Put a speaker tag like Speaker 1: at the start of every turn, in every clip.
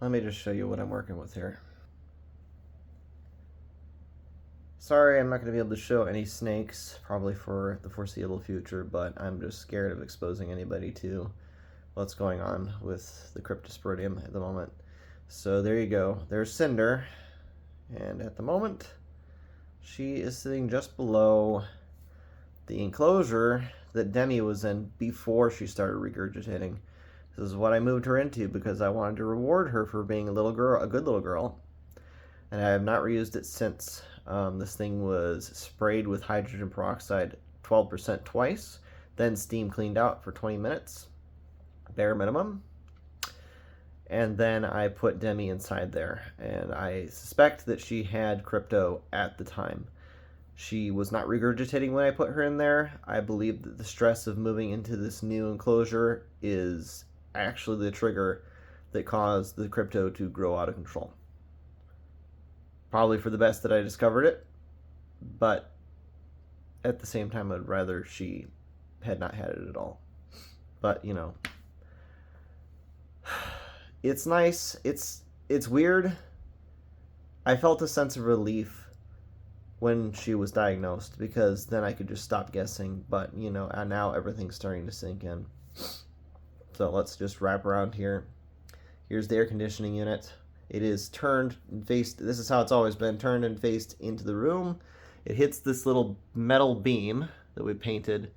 Speaker 1: Let me just show you what I'm working with here. Sorry, I'm not going to be able to show any snakes, probably for the foreseeable future, but I'm just scared of exposing anybody to what's going on with the Cryptosporidium at the moment. So there you go. There's Cinder, and at the moment, she is sitting just below the enclosure that Demi was in before she started regurgitating. This is what I moved her into because I wanted to reward her for being a little girl, a good little girl, and I have not reused it since. This thing was sprayed with hydrogen peroxide 12% twice, then steam cleaned out for 20 minutes, bare minimum. And then I put Demi inside there, and I suspect that she had crypto at the time. She was not regurgitating when I put her in there. I believe that the stress of moving into this new enclosure is actually the trigger that caused the crypto to grow out of control. Probably for the best that I discovered it, but at the same time, I'd rather she had not had it at all. But, you know, it's nice. It's weird. I felt a sense of relief when she was diagnosed because then I could just stop guessing. But, you know, and now everything's starting to sink in. So let's just wrap around here. Here's the air conditioning unit. It is turned and faced, this is how it's always been, turned and faced into the room. It hits this little metal beam that we painted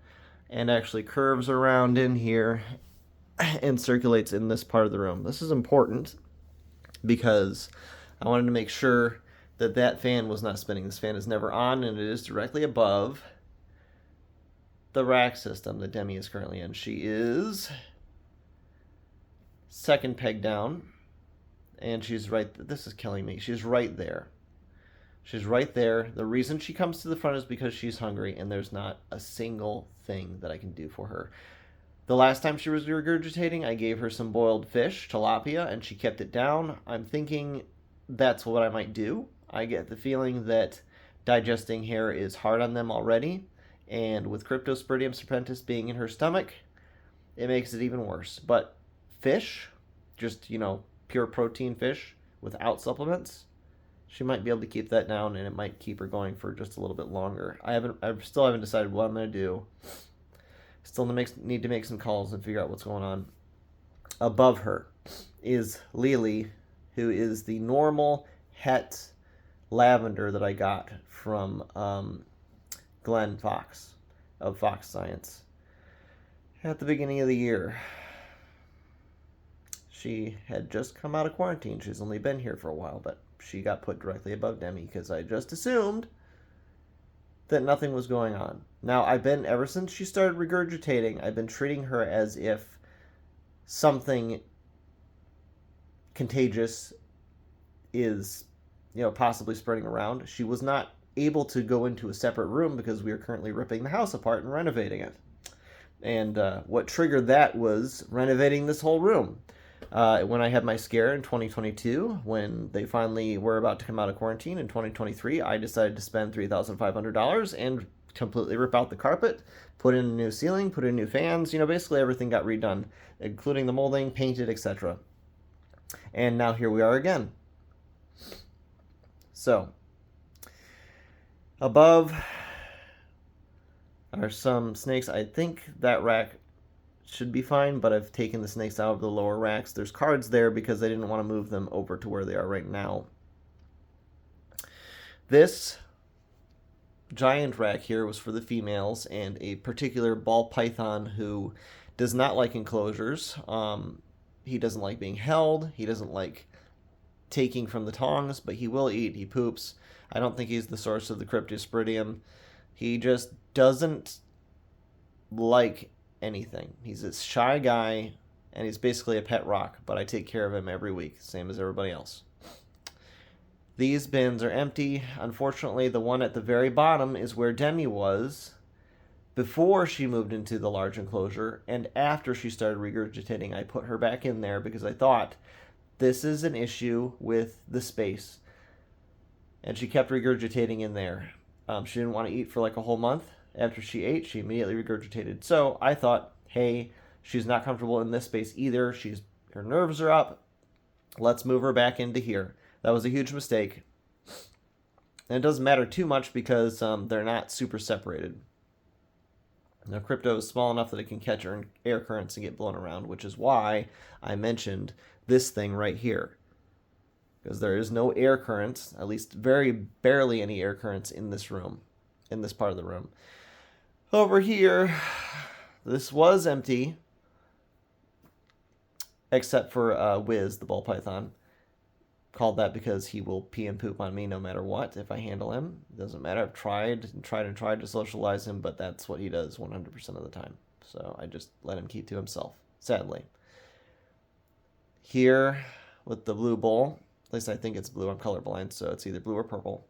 Speaker 1: and actually curves around in here and circulates in this part of the room. This is important because I wanted to make sure that that fan was not spinning. This fan is never on, and it is directly above the rack system that Demi is currently in. She is second peg down. And she's right, this is killing me. She's right there. She's right there. The reason she comes to the front is because she's hungry, and there's not a single thing that I can do for her. The last time she was regurgitating, I gave her some boiled fish, tilapia, and she kept it down. I'm thinking that's what I might do. I get the feeling that digesting hair is hard on them already, and with Cryptosporidium serpentis being in her stomach, it makes it even worse. But fish, just, you know, pure protein fish without supplements, she might be able to keep that down, and it might keep her going for just a little bit longer. I still haven't decided what I'm going to do. Still need to make some calls and figure out what's going on. Above her is Lily, who is the normal het lavender that I got from Glenn Fox of Fox Science at the beginning of the year. She had just come out of quarantine. She's only been here for a while, but she got put directly above Demi because I just assumed that nothing was going on. Now, ever since she started regurgitating, I've been treating her as if something contagious is, you know, possibly spreading around. She was not able to go into a separate room because we are currently ripping the house apart and renovating it. And what triggered that was renovating this whole room. When I had my scare in 2022, when they finally were about to come out of quarantine in 2023, I decided to spend $3,500 and completely rip out the carpet, put in a new ceiling, put in new fans. You know, basically everything got redone, including the molding, painted, etc. And now here we are again. So, above are some snakes. I think that rack should be fine, but I've taken the snakes out of the lower racks. There's cards there because I didn't want to move them over to where they are right now. This giant rack here was for the females and a particular ball python who does not like enclosures. He doesn't like being held. He doesn't like taking from the tongs, but he will eat. He poops. I don't think he's the source of the Cryptosporidium. He just doesn't like anything. He's a shy guy, and he's basically a pet rock, but I take care of him every week, same as everybody else. These bins are empty. Unfortunately, the one at the very bottom is where Demi was before she moved into the large enclosure, and after she started regurgitating, I put her back in there because I thought this is an issue with the space. And she kept regurgitating in there. She didn't want to eat for like a whole month. After she ate, she immediately regurgitated. So I thought, hey, she's not comfortable in this space either. Her nerves are up. Let's move her back into here. That was a huge mistake. And it doesn't matter too much because they're not super separated. Now, crypto is small enough that it can catch air currents and get blown around, which is why I mentioned this thing right here. Because there is no air currents, at least very barely any air currents in this room, in this part of the room. Over here, this was empty, except for Wiz, the ball python. Called that because he will pee and poop on me no matter what if I handle him. It doesn't matter. I've tried to socialize him, but that's what he does 100% of the time. So I just let him keep to himself, sadly. Here with the blue bowl, at least I think it's blue. I'm colorblind, so it's either blue or purple.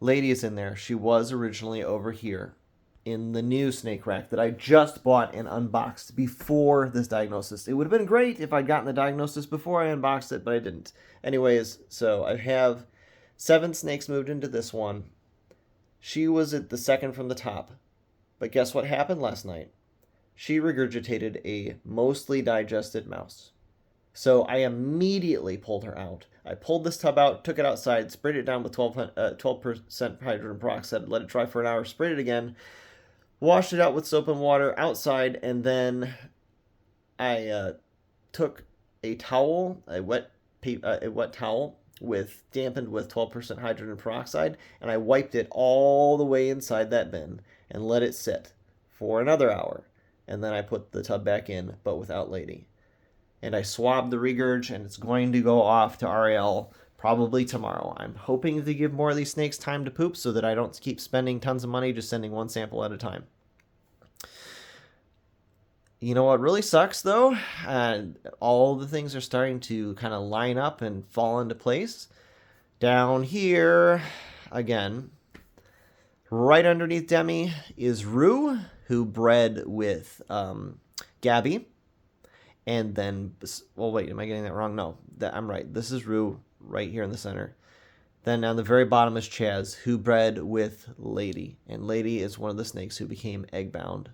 Speaker 1: Lady is in there. She was originally over here in the new snake rack that I just bought and unboxed before this diagnosis. It would have been great if I'd gotten the diagnosis before I unboxed it, but I didn't. Anyways, so I have 7 snakes moved into this one. She was at the second from the top. But guess what happened last night? She regurgitated a mostly digested mouse. So I immediately pulled her out. I pulled this tub out, took it outside, sprayed it down with 12% hydrogen peroxide, let it dry for an hour, sprayed it again, washed it out with soap and water outside, and then I took a towel, a wet towel dampened with 12% hydrogen peroxide, and I wiped it all the way inside that bin and let it sit for another hour. And then I put the tub back in, but without Lady. And I swabbed the regurg, and it's going to go off to RAL probably tomorrow. I'm hoping to give more of these snakes time to poop so that I don't keep spending tons of money just sending one sample at a time. You know what really sucks, though? All the things are starting to kind of line up and fall into place. Down here, again, right underneath Demi is Rue, who bred with Gabby. And then, well, wait, am I getting that wrong? No, I'm right. This is Rue right here in the center. Then on the very bottom is Chaz, who bred with Lady. And Lady is one of the snakes who became egg-bound.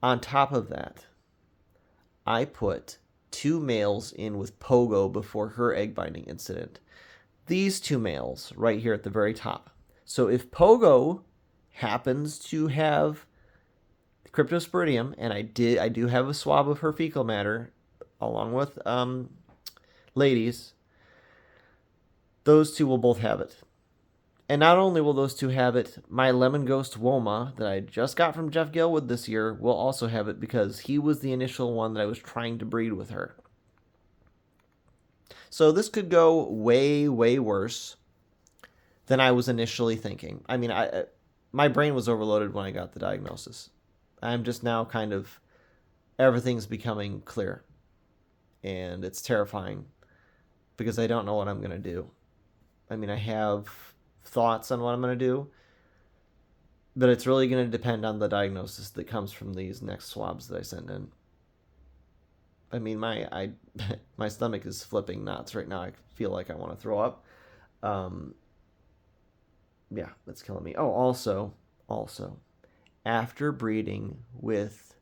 Speaker 1: On top of that, I put 2 males in with Pogo before her egg-binding incident. These 2 males right here at the very top. So if Pogo happens to have Cryptosporidium, and I do have a swab of her fecal matter along with Ladies, those 2 will both have it. And not only will those 2 have it, my Lemon Ghost Woma that I just got from Jeff Gilwood this year will also have it because he was the initial one that I was trying to breed with her. So this could go way, way worse than I was initially thinking. I mean, my brain was overloaded when I got the diagnosis. I'm just now kind of, everything's becoming clear. And it's terrifying because I don't know what I'm going to do. I mean, I have thoughts on what I'm going to do, but it's really going to depend on the diagnosis that comes from these next swabs that I send in. I mean, my stomach is flipping knots right now. I feel like I want to throw up. Yeah, that's killing me. Oh, also, after breeding with,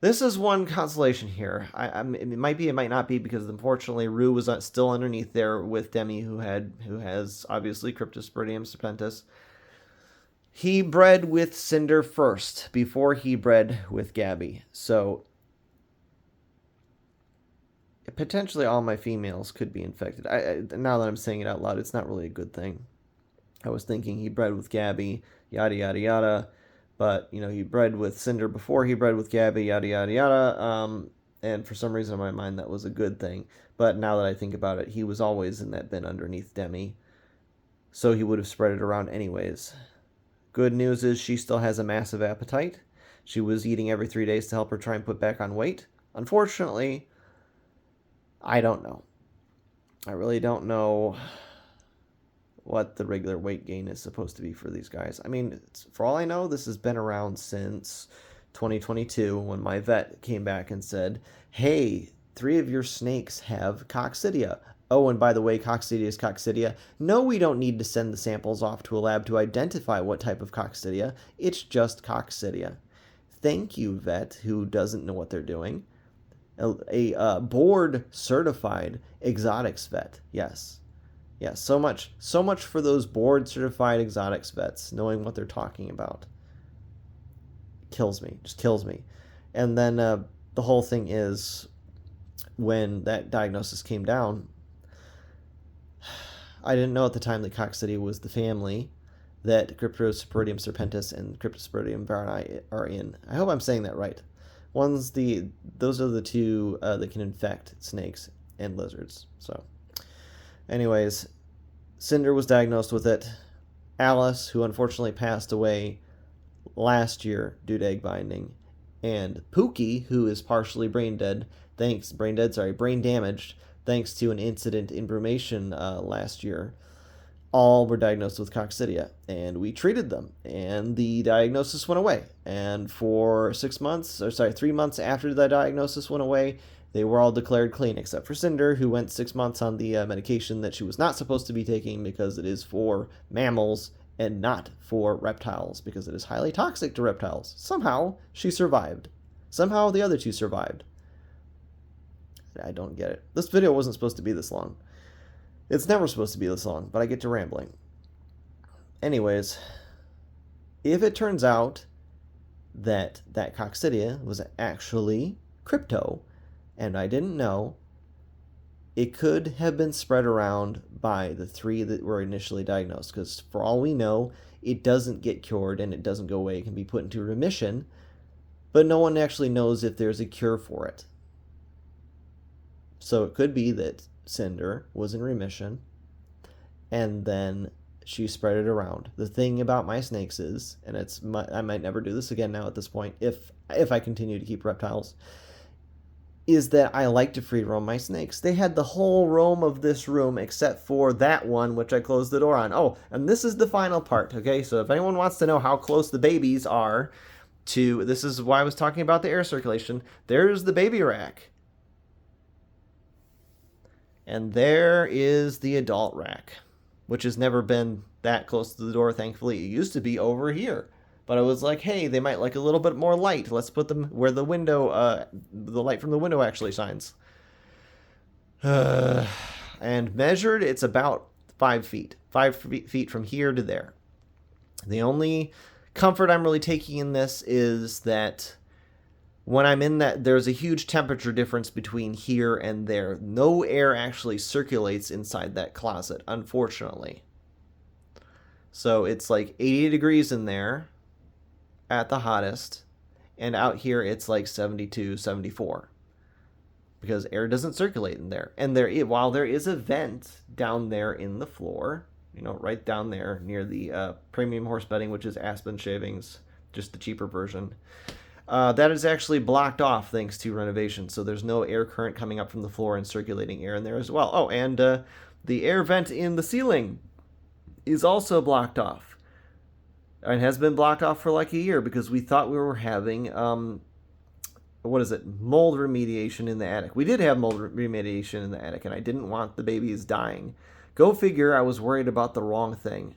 Speaker 1: this is one consolation here. It might be, it might not be, because unfortunately Rue was still underneath there with Demi, who has obviously Cryptosporidium serpentis. He bred with Cinder first before he bred with Gabby. So potentially all my females could be infected. Now that I'm saying it out loud, it's not really a good thing. I was thinking he bred with Gabby, yada yada yada. But, you know, he bred with Cinder before he bred with Gabby, yada, yada, yada. And for some reason in my mind, that was a good thing. But now that I think about it, he was always in that bin underneath Demi. So he would have spread it around anyways. Good news is she still has a massive appetite. She was eating every 3 days to help her try and put back on weight. Unfortunately, I don't know. I really don't know what the regular weight gain is supposed to be for these guys. I mean, for all I know, this has been around since 2022 when my vet came back and said, hey, 3 of your snakes have coccidia. Oh, and by the way, coccidia is coccidia. No, we don't need to send the samples off to a lab to identify what type of coccidia. It's just coccidia. Thank you, vet, who doesn't know what they're doing. A board certified exotics vet. Yes. Yes, so much for those board certified exotics vets knowing what they're talking about. Kills me, just kills me. And then the whole thing is, when that diagnosis came down, I didn't know at the time that coccidia was the family that Cryptosporidium serpentis and Cryptosporidium varani are in. I hope I'm saying that right. Those are the two that can infect snakes and lizards. So, anyways, Cinder was diagnosed with it. Alice, who unfortunately passed away last year due to egg binding, and Pookie, who is partially brain damaged, thanks to an incident in brumation last year, all were diagnosed with coccidia, and we treated them, and the diagnosis went away. And for 3 months after the diagnosis went away, they were all declared clean, except for Cinder, who went 6 months on the medication that she was not supposed to be taking because it is for mammals and not for reptiles, because it is highly toxic to reptiles. Somehow she survived. Somehow the other two survived. I don't get it. This video wasn't supposed to be this long. It's never supposed to be this long, but I get to rambling. Anyways, if it turns out that coccidia was actually crypto, and I didn't know, it could have been spread around by the 3 that were initially diagnosed, because for all we know, it doesn't get cured and it doesn't go away. It can be put into remission, but no one actually knows if there's a cure for it. So it could be that Cinder was in remission, and then she spread it around. The thing about my snakes is, and I might never do this again now at this point, if I continue to keep reptiles, is that I like to free roam my snakes. They had the whole roam of this room except for that one, which I closed the door on. Oh, and this is the final part, okay? So if anyone wants to know how close the babies are to, this is why I was talking about the air circulation, there's the baby rack. And there is the adult rack, which has never been that close to the door, thankfully. It used to be over here. But I was like, hey, they might like a little bit more light. Let's put them where the window, the light from the window actually shines. And measured, it's about 5 feet. 5 feet from here to there. The only comfort I'm really taking in this is that when I'm in that, there's a huge temperature difference between here and there. No air actually circulates inside that closet, unfortunately. So it's like 80 degrees in there at the hottest, and out here it's like 72, 74. Because air doesn't circulate in there. And while there is a vent down there in the floor, right down there near the premium horse bedding, which is aspen shavings, just the cheaper version, that is actually blocked off thanks to renovation, so there's no air current coming up from the floor and circulating air in there as well. Oh, and the air vent in the ceiling is also blocked off, and has been blocked off for like a year because we thought we were having mold remediation in the attic. We did have mold remediation in the attic, and I didn't want the babies dying. Go figure, I was worried about the wrong thing.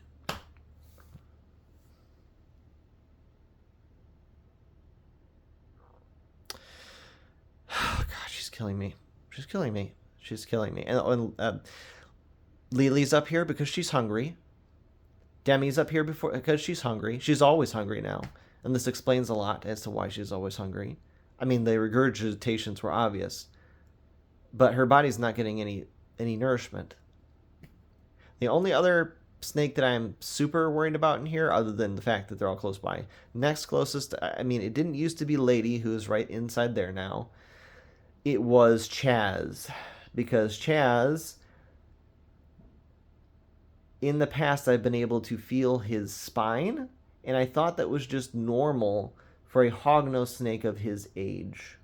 Speaker 1: Killing me. She's killing me. She's killing me. And Lily's up here because she's hungry. Demi's up here because she's hungry. She's always hungry now. And this explains a lot as to why she's always hungry. I mean, the regurgitations were obvious. But her body's not getting any nourishment. The only other snake that I'm super worried about in here, other than the fact that they're all close by, next closest, I mean, it didn't used to be Lady, who's right inside there now. It was Chaz, because Chaz, in the past, I've been able to feel his spine, and I thought that was just normal for a hognose snake of his age,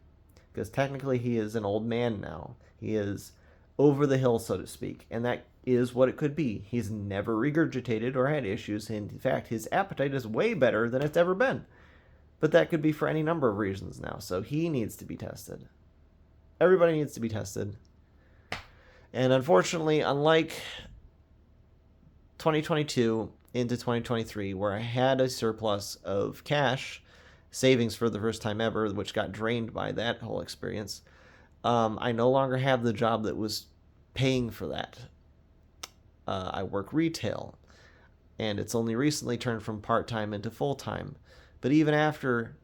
Speaker 1: because technically he is an old man now. He is over the hill, so to speak, and that is what it could be. He's never regurgitated or had issues. In fact, his appetite is way better than it's ever been, but that could be for any number of reasons now, so he needs to be tested. Everybody needs to be tested. And unfortunately, unlike 2022 into 2023, where I had a surplus of cash savings for the first time ever, which got drained by that whole experience, I no longer have the job that was paying for that. I work retail, and it's only recently turned from part-time into full-time. But even after,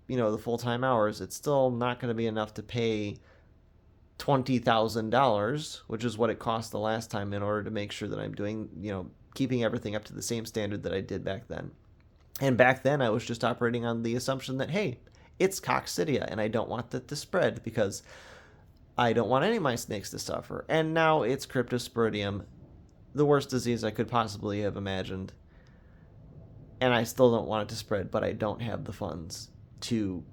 Speaker 1: the full-time hours, it's still not going to be enough to pay $20,000, which is what it cost the last time, in order to make sure that I'm doing, keeping everything up to the same standard that I did back then. And back then, I was just operating on the assumption that, hey, it's coccidia, and I don't want that to spread because I don't want any of my snakes to suffer. And now it's Cryptosporidium, the worst disease I could possibly have imagined. And I still don't want it to spread, but I don't have the funds to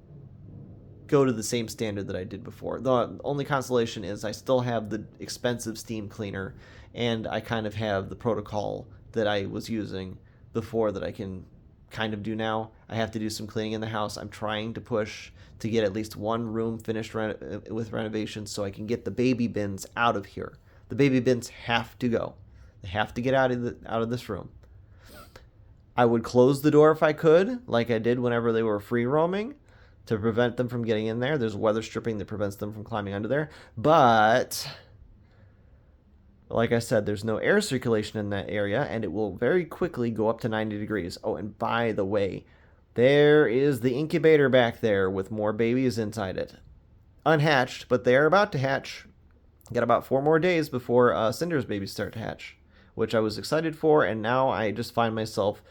Speaker 1: go to the same standard that I did before. The only consolation is I still have the expensive steam cleaner, and I kind of have the protocol that I was using before that I can kind of do now. I have to do some cleaning in the house. I'm trying to push to get at least one room finished with renovations so I can get the baby bins out of here. The baby bins have to go. They have to get out of this room. I would close the door if I could, like I did whenever they were free roaming, to prevent them from getting in there. There's weather stripping that prevents them from climbing under there. But like I said, there's no air circulation in that area, and it will very quickly go up to 90 degrees. Oh, and by the way, there is the incubator back there with more babies inside it. Unhatched, but they are about to hatch. Got about 4 more days before Cinder's babies start to hatch, which I was excited for, and now I just find myself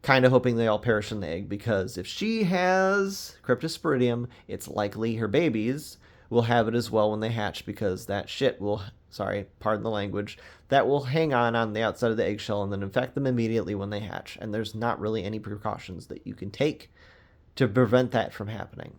Speaker 1: kind of hoping they all perish in the egg, because if she has Cryptosporidium, it's likely her babies will have it as well when they hatch, because that shit will, sorry, pardon the language, that will hang on the outside of the eggshell and then infect them immediately when they hatch. And there's not really any precautions that you can take to prevent that from happening.